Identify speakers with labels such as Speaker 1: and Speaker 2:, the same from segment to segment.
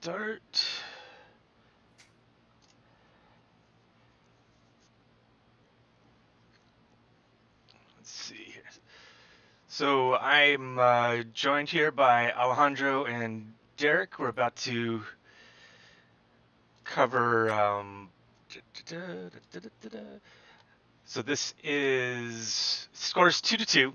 Speaker 1: start. Let's see here. So I'm joined here by Alejandro and Derek. We're about to cover. So this is scores 2-2.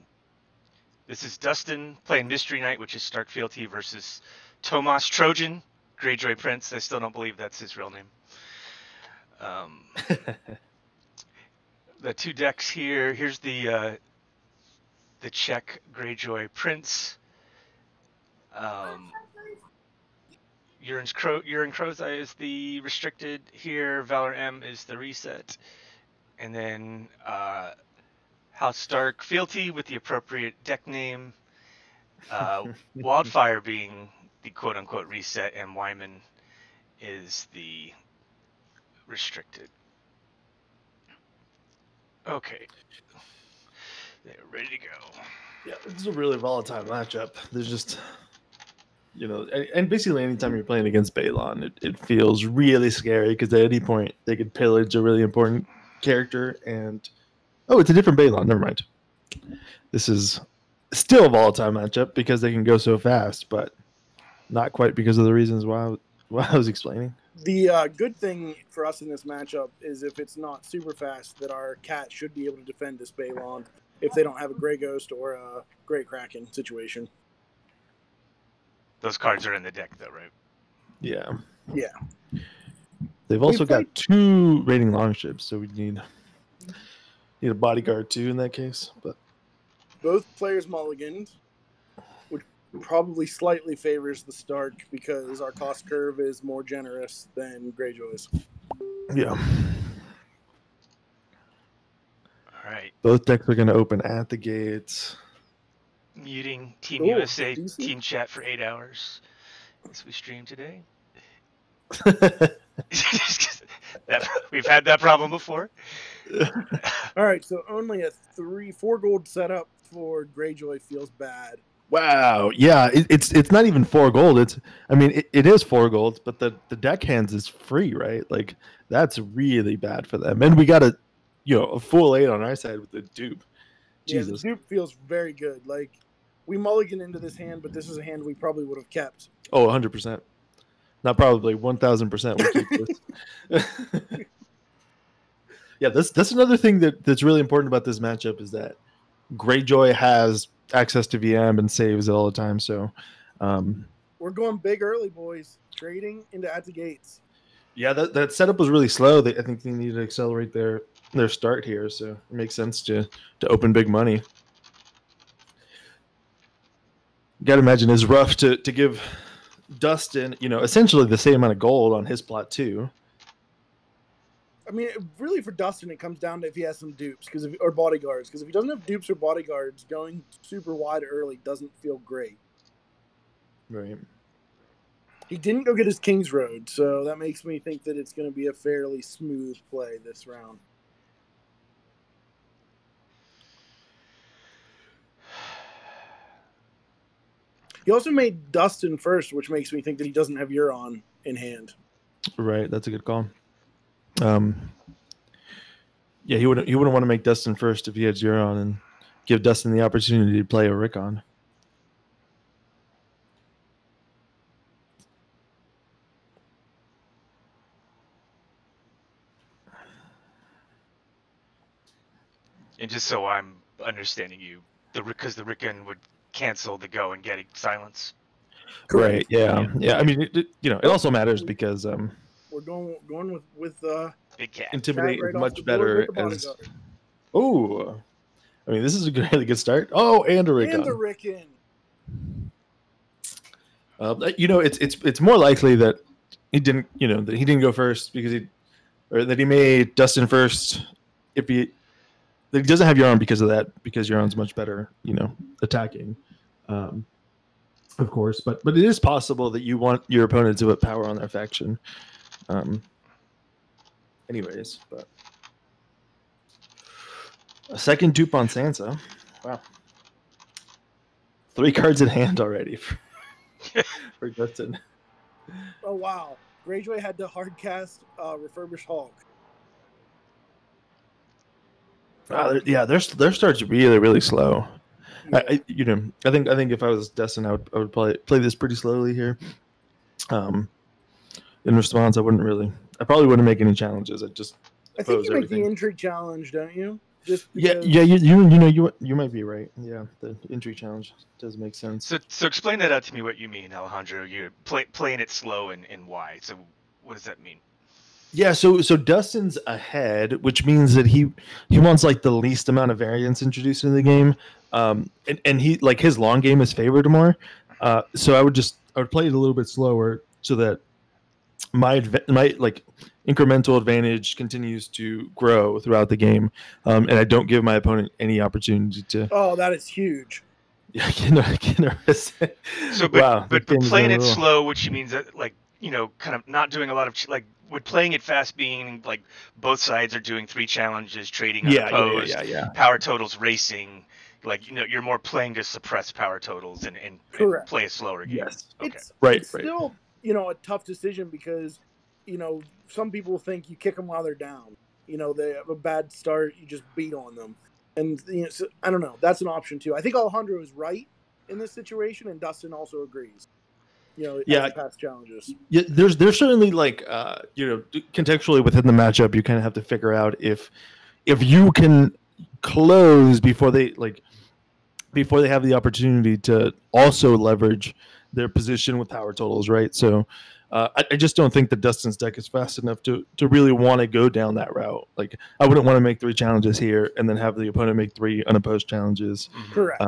Speaker 1: This is Dustin playing Mystery Knight, which is Stark Fealty, versus Tomas Trojan, Greyjoy Prince. I still don't believe that's his real name. The two decks here. Here's the Czech Greyjoy Prince. Urine Crow's Eye is the restricted here. Valor M is the reset. And then House Stark Fealty with the appropriate deck name. Wildfire being the quote-unquote reset, and Wyman is the restricted. Okay. They're ready to go.
Speaker 2: Yeah, this is a really volatile matchup. There's just, and basically anytime you're playing against Balon, it feels really scary because at any point they could pillage a really important character and, oh, it's a different Balon. Never mind. This is still a volatile matchup because they can go so fast, but not quite because of the reasons why I was explaining.
Speaker 3: The good thing for us in this matchup is if it's not super fast, that our cat should be able to defend this Balon if they don't have a Grey Ghost or a Grey Kraken situation.
Speaker 1: Those cards are in the deck, though, right?
Speaker 2: Yeah.
Speaker 3: Yeah.
Speaker 2: They've also got 2 raiding longships, so we need a bodyguard too in that case. But
Speaker 3: both players mulliganed, which probably slightly favors the Stark because our cost curve is more generous than Greyjoy's.
Speaker 2: Yeah.
Speaker 1: All right.
Speaker 2: Both decks are going to open at the gates.
Speaker 1: Muting Team USA decent. Team chat for 8 hours as we stream today. We've had that problem before.
Speaker 3: All right, so only a 4 gold setup for Greyjoy feels bad.
Speaker 2: Wow, yeah, it's not even 4 gold. It is 4 gold, but the deck hands is free, right? Like that's really bad for them. And we got a full 8 on our side with the dupe. Jesus.
Speaker 3: Yeah, the dupe feels very good. Like we mulligan into this hand, but this is a hand we probably would have kept.
Speaker 2: Oh, 100%. Not probably, 1,000% we keep this. Yeah, that's another thing that's really important about this matchup is that Greyjoy has access to VM and saves it all the time. So
Speaker 3: we're going big early, boys. Trading into at the gates.
Speaker 2: Yeah, that setup was really slow. I think they need to accelerate their start here. So it makes sense to open big money. You got to imagine it's rough to give Dustin, essentially the same amount of gold on his plot too.
Speaker 3: I mean, really for Dustin, it comes down to if he has some dupes or bodyguards. Because if he doesn't have dupes or bodyguards, going super wide early doesn't feel great.
Speaker 2: Right.
Speaker 3: He didn't go get his King's Road, so that makes me think that it's going to be a fairly smooth play this round. He also made Dustin first, which makes me think that he doesn't have Euron in hand.
Speaker 2: Right, that's a good call. Yeah, he wouldn't want to make Dustin first if he had Euron and give Dustin the opportunity to play a Rickon.
Speaker 1: And just so I'm understanding you, because the Rickon would cancel the go and get silence.
Speaker 2: Correct. Right. Yeah. I mean, it also matters because
Speaker 3: we're going with
Speaker 1: Big Cat.
Speaker 2: Intimidate is much better as. Oh, I mean, this is a really good start. Oh, and a Rickon.
Speaker 3: And the Rickon.
Speaker 2: It's more likely that he didn't go first because that he made Dustin first. That he doesn't have Euron because of that, because Euron's much better, attacking, of course. But it is possible that you want your opponent to put power on their faction. Anyways, but a second dupe on Sansa. Wow. 3 cards in hand already for Dustin.
Speaker 3: Oh wow, Greyjoy had to hardcast Refurbished Hulk.
Speaker 2: Yeah, their start's really really slow.
Speaker 3: Yeah.
Speaker 2: I think if I was Destin, I would probably play this pretty slowly here. In response, I probably wouldn't make any challenges. I just
Speaker 3: I think
Speaker 2: oppose
Speaker 3: you make the
Speaker 2: everything.
Speaker 3: intrigue challenge, don't you? Just
Speaker 2: Yeah,
Speaker 3: because.
Speaker 2: yeah, you might be right. Yeah, the injury challenge does make sense.
Speaker 1: So explain that out to me. What you mean, Alejandro? You're playing it slow and why? So what does that mean?
Speaker 2: Yeah, so Dustin's ahead, which means that he wants like the least amount of variance introduced into the game, and he like his long game is favored more. So I would play it a little bit slower so that my like incremental advantage continues to grow throughout the game, and I don't give my opponent any opportunity to.
Speaker 3: Oh, that is huge.
Speaker 2: Yeah,
Speaker 1: So,
Speaker 2: wow,
Speaker 1: but playing it slow, which means that like kind of not doing a lot of like would playing it fast being like both sides are doing 3 challenges, trading unopposed,
Speaker 2: yeah.
Speaker 1: power totals racing. Like you're more playing to suppress power totals and
Speaker 3: Correct.
Speaker 1: play a slower game.
Speaker 2: Yes.
Speaker 1: Okay.
Speaker 3: It's still a tough decision because some people think you kick them while they're down. They have a bad start, you just beat on them, and so, I don't know. That's an option too. I think Alejandro is right in this situation, and Dustin also agrees. Past challenges.
Speaker 2: Yeah, there's certainly like contextually within the matchup, you kind of have to figure out if you can close before they have the opportunity to also leverage their position with power totals, right? So I just don't think that Dustin's deck is fast enough to really want to go down that route. Like I wouldn't want to make 3 challenges here and then have the opponent make 3 unopposed challenges.
Speaker 3: Correct.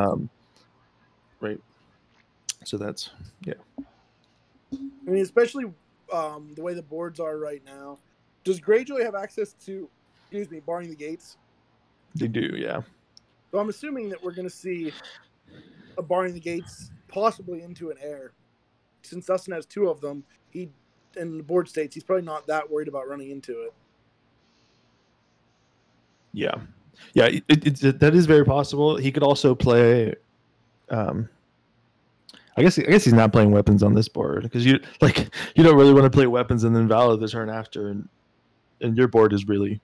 Speaker 2: Right. So that's yeah.
Speaker 3: I mean, especially the way the boards are right now. Does Greyjoy have access to, barring the gates?
Speaker 2: They do, yeah.
Speaker 3: So I'm assuming that we're going to see a barring the gates possibly into an air. Since Dustin has 2 of them, in the board states, he's probably not that worried about running into it.
Speaker 2: Yeah. That is very possible. He could also play. I guess he's not playing weapons on this board because you don't really want to play weapons and then valor the turn after, and your board is really,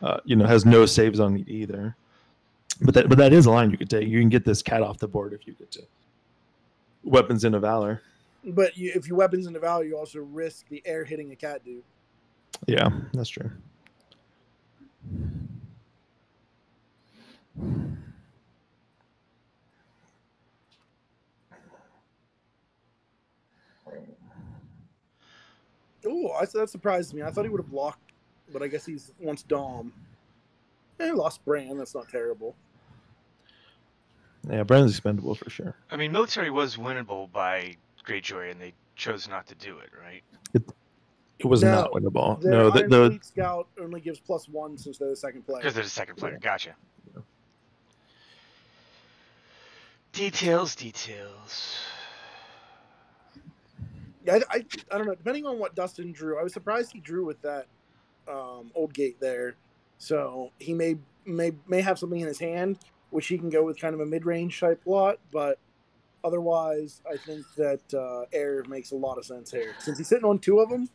Speaker 2: has no saves on it either. But that is a line you could take. You can get this cat off the board if you get to weapons into valor.
Speaker 3: But if you weapons into valor, you also risk the air hitting a cat dude.
Speaker 2: Yeah, that's true.
Speaker 3: Oh, that surprised me. I thought he would have blocked, but I guess he wants Dom. He lost Bran. That's not terrible.
Speaker 2: Yeah, Bran's expendable for sure.
Speaker 1: I mean, military was winnable by Greyjoy, and they chose not to do it, right?
Speaker 2: It was not winnable.
Speaker 3: The Fleet Scout only gives +1 since they're the second player.
Speaker 1: Because they're the second player. Yeah. Gotcha. Yeah. Details.
Speaker 3: Yeah, I don't know. Depending on what Dustin drew, I was surprised he drew with that old gate there. So he may have something in his hand, which he can go with kind of a mid-range type plot. But otherwise, I think that air makes a lot of sense here. Since he's sitting on 2 of them.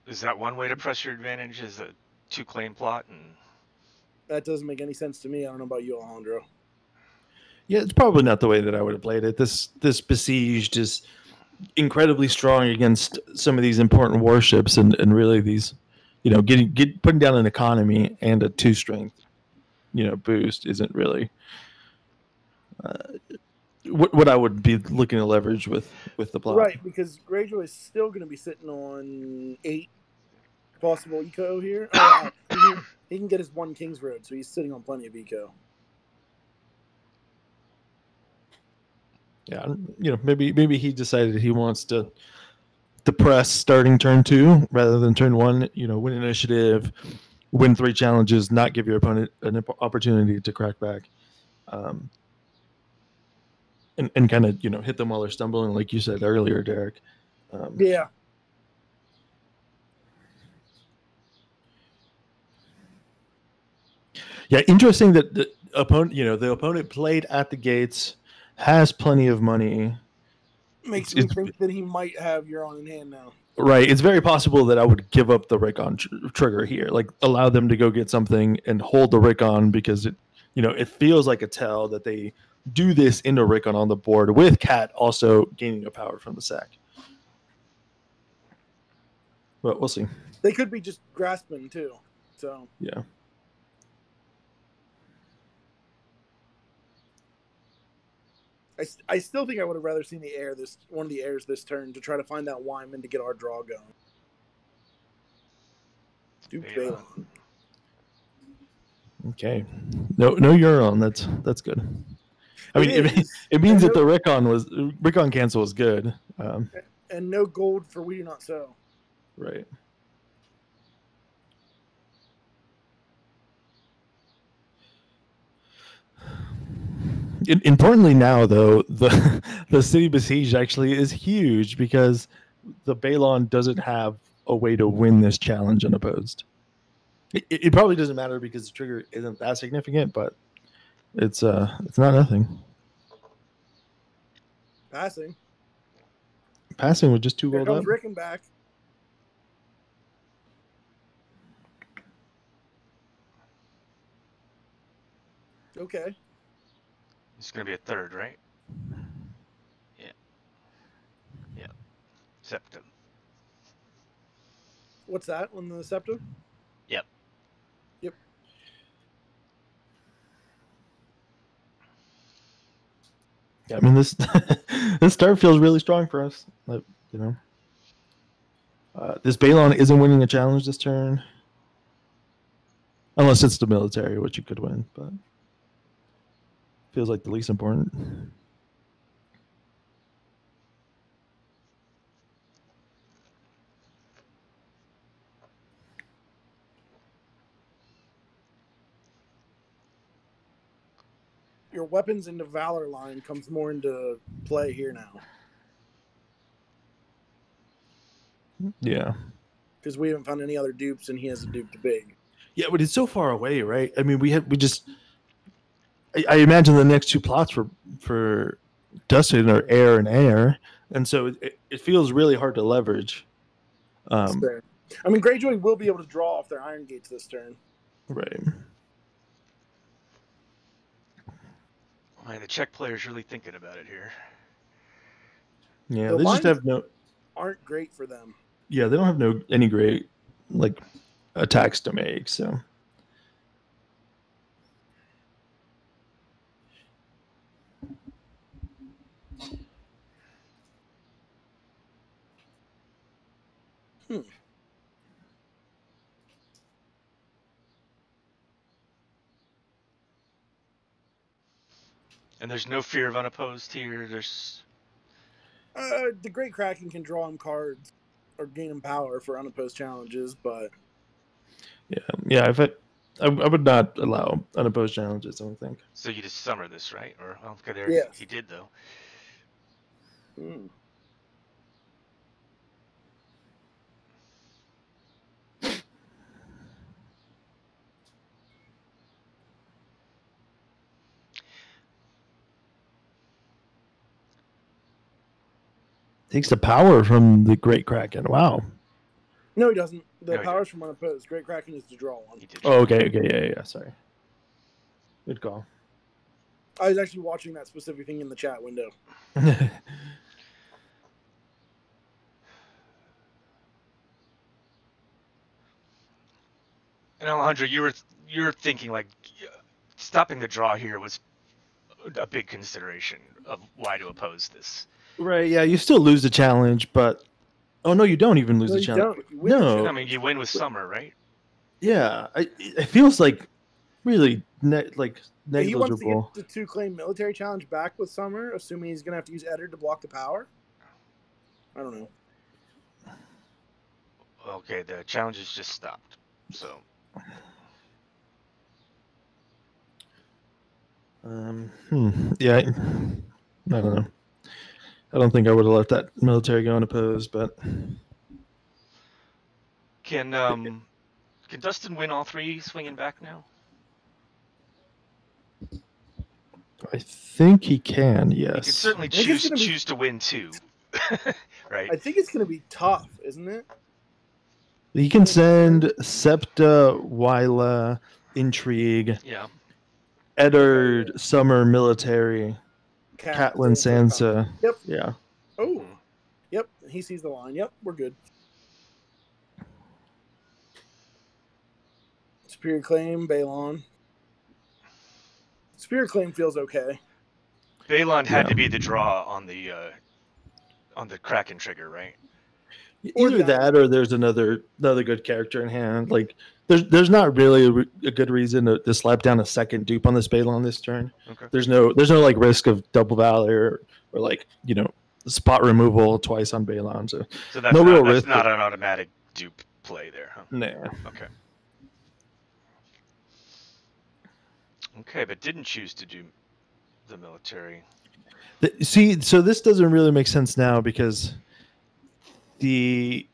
Speaker 1: Is that one way to press your advantage? Is a 2 claim plot? And
Speaker 3: that doesn't make any sense to me. I don't know about you, Alejandro.
Speaker 2: Yeah, it's probably not the way that I would have played it. This besieged is incredibly strong against some of these important warships, and really these, putting down an economy and a 2 strength, boost isn't really what I would be looking to leverage with the plot.
Speaker 3: Right, because Greyjoy is still going to be sitting on 8 possible eco here. He can get his 1 King's Road, so he's sitting on plenty of eco.
Speaker 2: Yeah, maybe he decided he wants to press starting turn 2 rather than turn 1. Win initiative, win 3 challenges, not give your opponent an opportunity to crack back, and kind of hit them while they're stumbling, like you said earlier, Derek.
Speaker 3: Yeah.
Speaker 2: Yeah, interesting that the opponent played at the gates, has plenty of money.
Speaker 3: Makes me think that he might have Euron in hand now.
Speaker 2: Right. It's very possible that I would give up the Rickon trigger here, like allow them to go get something and hold the Rickon because it feels like a tell that they do this into Rickon on the board with Cat also gaining a power from the sack. But we'll see.
Speaker 3: They could be just grasping too. So
Speaker 2: yeah.
Speaker 3: I still think I would have rather seen one of the heirs this turn to try to find that Wyman to get our draw going. Duke Balon.
Speaker 2: Okay. No Euron. That's good. I mean, it means that the Rickon cancel was good.
Speaker 3: And no gold for We Do Not Sow.
Speaker 2: Right. Importantly now, though, the city besieged actually is huge because the Balon doesn't have a way to win this challenge unopposed. It probably doesn't matter because the trigger isn't that significant, but it's not nothing. Passing with just 2 gold up.
Speaker 3: Rickon back. Okay.
Speaker 1: It's going to be a third, right? Yeah. Yeah. Septum.
Speaker 3: What's that on the septum?
Speaker 1: Yep.
Speaker 3: Yep.
Speaker 2: Yeah, I mean this this start feels really strong for us. This Balon isn't winning a challenge this turn, unless it's the military, which you could win, but feels like the least important.
Speaker 3: Your weapons into Valor line comes more into play here now.
Speaker 2: Yeah.
Speaker 3: Because we haven't found any other dupes, and he has a dupe to big.
Speaker 2: Yeah, but it's so far away, right? I mean, I imagine the next 2 plots for Dustin are air and air, and so it feels really hard to leverage.
Speaker 3: That's fair. I mean, Greyjoy will be able to draw off their Iron Gates this turn.
Speaker 2: Right.
Speaker 1: Man, the Czech player's really thinking about it here.
Speaker 2: Yeah, they just have
Speaker 3: aren't great for them.
Speaker 2: Yeah, they don't have any great attacks to make, so.
Speaker 1: And there's no fear of unopposed here. There's
Speaker 3: the Great Kraken can draw him cards or gain him power for unopposed challenges, but
Speaker 2: yeah, I would not allow unopposed challenges, I don't think.
Speaker 1: So you just summer this, right? Or
Speaker 3: yes.
Speaker 1: He did though.
Speaker 2: Takes the power from the Great Kraken. Wow.
Speaker 3: No, he doesn't. The power's from unopposed. Great Kraken is to draw one.
Speaker 2: Oh, okay. Yeah. Sorry. Good call.
Speaker 3: I was actually watching that specific thing in the chat window.
Speaker 1: And Alejandro, you're thinking like stopping the draw here was a big consideration of why to oppose this.
Speaker 2: Right, yeah, you still lose the challenge, but oh no, you don't even lose the challenge.
Speaker 3: No,
Speaker 1: I mean you win with summer, right?
Speaker 2: Yeah, it feels like really negligible.
Speaker 3: He wants to get the 2 claim military challenge back with summer, assuming he's gonna have to use Eddard to block the power. I don't know.
Speaker 1: Okay, the challenge has just stopped, so.
Speaker 2: Yeah, I don't know. I don't think I would have let that military go unopposed, but
Speaker 1: Can Dustin win all 3 swinging back now?
Speaker 2: I think he can.
Speaker 1: You
Speaker 2: Yes.
Speaker 1: can certainly
Speaker 3: I think it's gonna be-
Speaker 1: choose to win too. Right?
Speaker 3: I think it's going to be tough, isn't it?
Speaker 2: He can send Septa, Wyla, Intrigue,
Speaker 1: Yeah.
Speaker 2: Eddard, Summer, Military, Catelyn, Sansa.
Speaker 3: Yep.
Speaker 2: Yeah.
Speaker 3: Oh. Yep. He sees the line. Yep. We're good. Superior Claim, Balon. Superior Claim feels okay.
Speaker 1: Balon had
Speaker 2: Yeah.
Speaker 1: to be the draw on the Kraken trigger, right?
Speaker 3: Or
Speaker 2: Either that or there's another good character in hand. Like there's not really a good reason to slap down a second dupe on this Balon this turn.
Speaker 1: Okay.
Speaker 2: There's no like risk of double valor or like spot removal twice on Balon.
Speaker 1: So that's
Speaker 2: no
Speaker 1: not,
Speaker 2: real
Speaker 1: that's
Speaker 2: risk.
Speaker 1: not an automatic dupe play there, huh?
Speaker 2: Nah.
Speaker 1: Okay. Okay, but didn't choose to do the military.
Speaker 2: See, so this doesn't really make sense now because the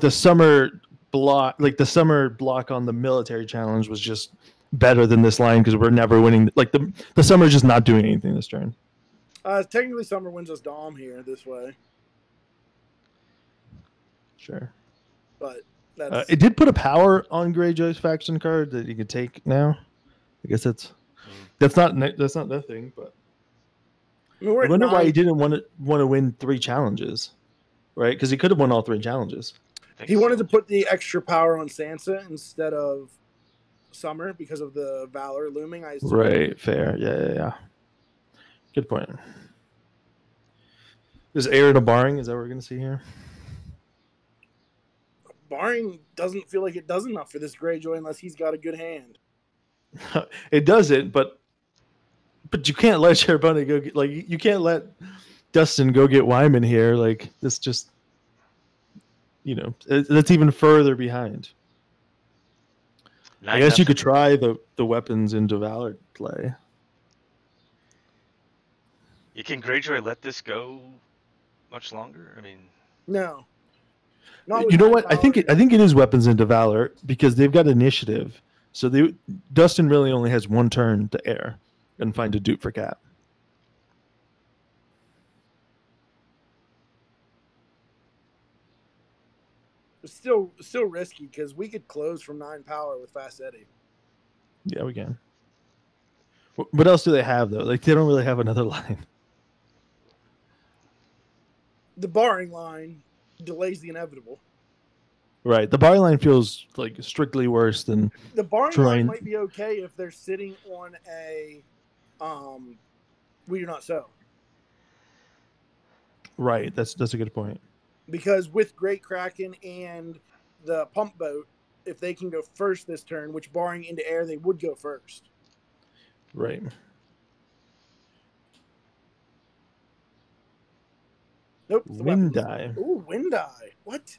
Speaker 2: summer block, like the summer block on the military challenge, was just better than this line because we're never winning. Like the summer's just not doing anything this turn.
Speaker 3: Technically, Summer wins us Dom here this way,
Speaker 2: Sure.
Speaker 3: but that's
Speaker 2: It did put a power on Greyjoy's faction card that you can take now. I guess that's not nothing, but
Speaker 3: I mean, we're
Speaker 2: I
Speaker 3: at
Speaker 2: wonder why
Speaker 3: 9.
Speaker 2: he didn't want to win 3 challenges, right? Because he could have won all 3 challenges.
Speaker 3: He wanted to put the extra power on Sansa instead of Summer because of the Valor looming. I assume.
Speaker 2: Right, fair. Yeah. Good point. Is Aaron a barring? Is that what we're going to see here?
Speaker 3: Barring doesn't feel like it does enough for this Greyjoy unless he's got a good hand.
Speaker 2: It doesn't, but you can't let Charbonnet go get, like, you can't let Dustin go get Wyman here. Like, this just, that's even further behind. I guess you could try the weapons into Valor play.
Speaker 1: Can Greyjoy let this go much longer? I mean,
Speaker 3: No.
Speaker 2: You know what? I think it is weapons into Valor because they've got initiative. So Dustin really only has 1 turn to air and find a dupe for Cap.
Speaker 3: It's still risky because we could close from 9 power with Fast Eddie.
Speaker 2: Yeah, we can. What else do they have though? Like they don't really have another line.
Speaker 3: The barring line delays the inevitable.
Speaker 2: Right. The bar line feels like strictly worse than
Speaker 3: the barring line might be okay if they're sitting on a we do not sow.
Speaker 2: Right. That's a good point.
Speaker 3: Because with Great Kraken and the pump boat, if they can go first this turn, which barring into air, they would go first.
Speaker 2: Right.
Speaker 3: Nope.
Speaker 2: Wind die.
Speaker 3: Ooh, wind die. What?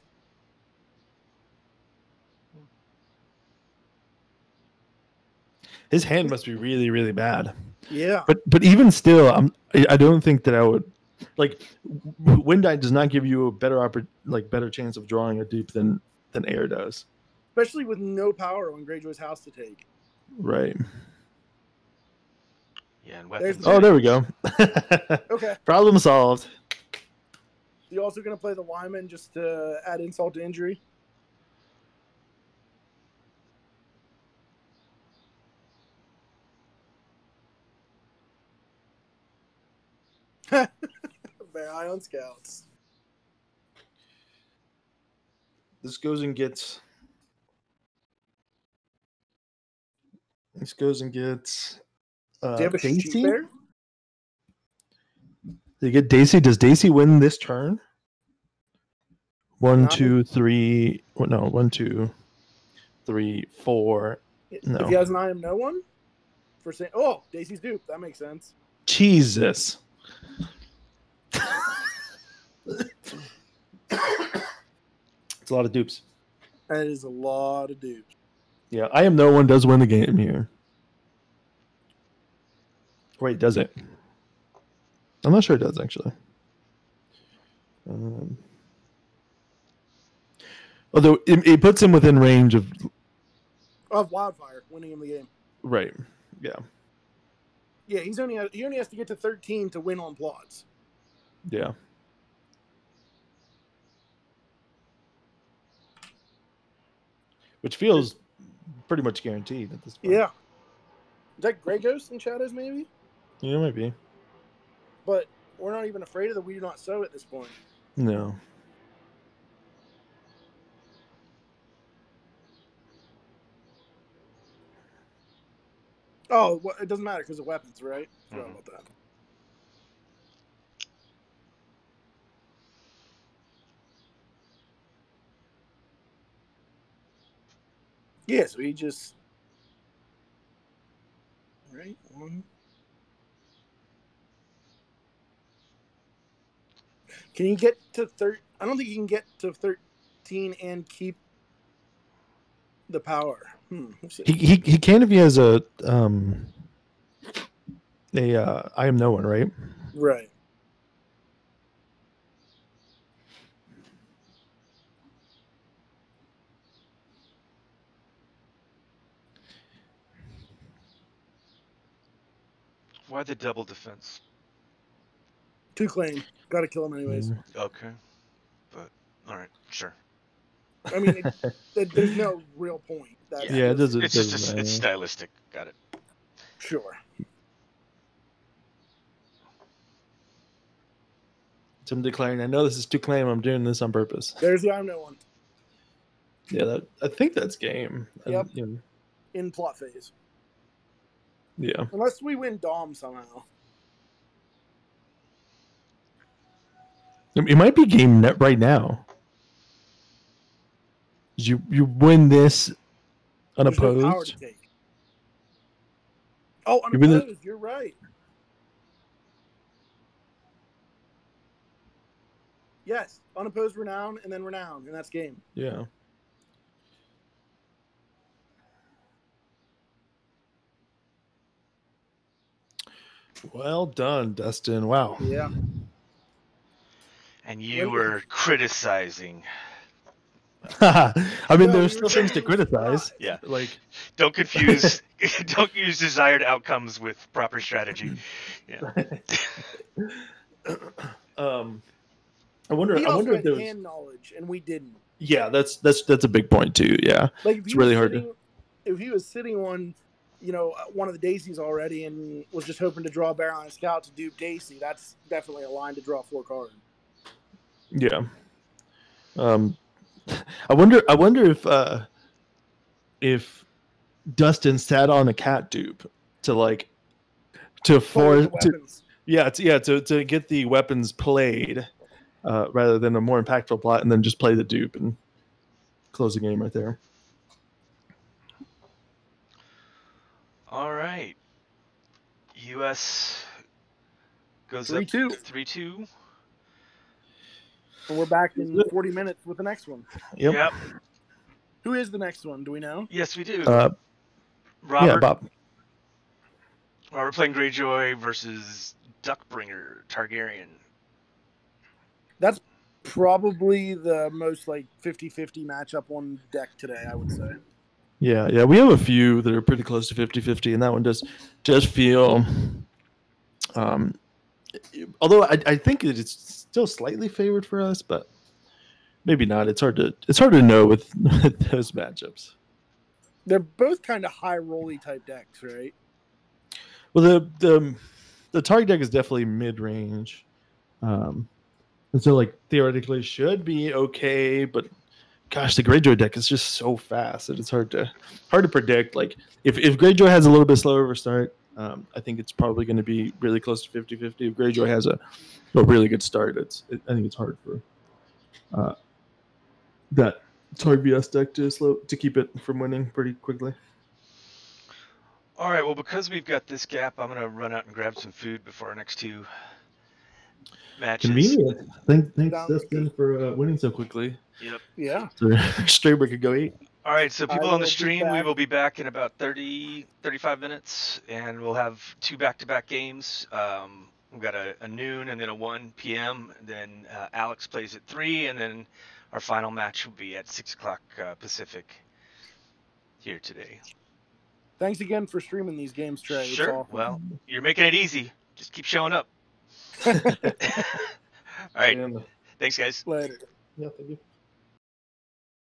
Speaker 2: His hand must be really, really bad.
Speaker 3: Yeah.
Speaker 2: But even still, I don't think that I would like wind die does not give you a better chance of drawing a dupe than air does.
Speaker 3: Especially with no power on Greyjoy's house to take.
Speaker 2: Right.
Speaker 1: Yeah, and weapons.
Speaker 2: There we go.
Speaker 3: Okay.
Speaker 2: Problem solved.
Speaker 3: You also going to play the Wyman just to add insult to injury? Very high on scouts.
Speaker 2: This goes and gets. Do you have a
Speaker 3: sheep there?
Speaker 2: They get Daisy. Does Daisy win this turn? 1, 2, 3. No, 1, 2, 3, 4. No.
Speaker 3: If he has an item, no one? For saying, oh, Daisy's dupe. That makes sense.
Speaker 2: Jesus. It's a lot of dupes.
Speaker 3: That is a lot of dupes.
Speaker 2: Yeah, I am no one does win the game here. Wait, does it? I'm not sure it does, actually. Although it puts him within range of
Speaker 3: Wildfire winning him the game.
Speaker 2: Right. Yeah.
Speaker 3: Yeah, he only has to get to 13 to win on plots.
Speaker 2: Yeah. Which feels pretty much guaranteed at this point.
Speaker 3: Yeah. Is that Grey Ghost in Shadows, maybe?
Speaker 2: Yeah, maybe.
Speaker 3: But we're not even afraid of the We Do Not Sow at this point.
Speaker 2: No.
Speaker 3: Oh, well, it doesn't matter because of weapons, right? Forgot about that. Yeah, so he just... Right, one... Can you get to 13? I don't think you can get to 13 and keep the power.
Speaker 2: He can if he has a I am no one, right?
Speaker 3: Right.
Speaker 1: Why the double defense?
Speaker 3: 2 claim. Got to kill him anyways.
Speaker 1: Okay, but all right, sure.
Speaker 3: I mean, there's no real point.
Speaker 2: Yeah, it doesn't.
Speaker 1: It's just it's stylistic. Got it.
Speaker 3: Sure.
Speaker 2: So I'm declaring. I know this is 2 claim. I'm doing this on purpose.
Speaker 3: There's the I'm no one.
Speaker 2: Yeah, I think that's game.
Speaker 3: Yep.
Speaker 2: You know,
Speaker 3: In plot phase.
Speaker 2: yeah.
Speaker 3: Unless we win Dom somehow.
Speaker 2: It might be game net right now. You win this unopposed.
Speaker 3: There's no power to take. Oh, unopposed. You're right. Yes, unopposed renown and then renown, and that's game.
Speaker 2: Yeah. Well done, Dustin. Wow.
Speaker 3: Yeah.
Speaker 1: And you were criticizing.
Speaker 2: I mean, there's still things to criticize.
Speaker 1: Yeah.
Speaker 2: Like,
Speaker 1: don't confuse desired outcomes with proper strategy. Yeah.
Speaker 2: I wonder if there was
Speaker 3: hand knowledge and we didn't.
Speaker 2: Yeah, that's a big point too. Yeah.
Speaker 3: Like if
Speaker 2: it's really hard
Speaker 3: if he was sitting on, one of the Daisies already and was just hoping to draw a Baron on a scout to dupe Daisy, that's definitely a line to draw 4 cards.
Speaker 2: Yeah. I wonder if Dustin sat on a cat dupe to force to get the weapons played rather than a more impactful plot and then just play the dupe and close the game right there.
Speaker 1: All right. US goes
Speaker 3: 3-2.
Speaker 1: up 3-2.
Speaker 3: And we're back in 40 minutes with the next one.
Speaker 2: Yep.
Speaker 3: Who is the next one? Do we know?
Speaker 1: Yes, we do.
Speaker 2: Robert. Yeah, Bob.
Speaker 1: Robert playing Greyjoy versus Duckbringer Targaryen.
Speaker 3: That's probably the most 50-50 matchup on deck today, I would say.
Speaker 2: Yeah, we have a few that are pretty close to 50-50, and that one does feel. Although I think it's still slightly favored for us, but maybe not. It's hard to know with those matchups.
Speaker 3: They're both kind of high rolly type decks, right?
Speaker 2: Well, the target deck is definitely mid range, and so theoretically should be okay, but. Gosh, the Greyjoy deck is just so fast that it's hard to predict. If Greyjoy has a little bit slower of a start, I think it's probably going to be really close to 50-50. If Greyjoy has a really good start, I think it's hard for that Targ BS deck to keep it from winning pretty quickly.
Speaker 1: All right, well, because we've got this gap, I'm going to run out and grab some food before our next 2 matches.
Speaker 2: Convenient. Thanks, Dustin, for winning so quickly.
Speaker 1: Yep.
Speaker 3: Yeah.
Speaker 2: So Straber could go eat.
Speaker 1: All right, so people on the stream, we will be back in about 35 minutes, and we'll have 2 back-to-back games. We've got a noon and then a 1 p.m. And then Alex plays at 3, and then our final match will be at 6 o'clock Pacific here today.
Speaker 3: Thanks again for streaming these games, Trey. It's
Speaker 1: Sure.
Speaker 3: all-
Speaker 1: Well, you're making it easy. Just keep showing up. All right.
Speaker 2: And,
Speaker 1: Thanks, guys.
Speaker 3: Later.
Speaker 2: yeah, thank you.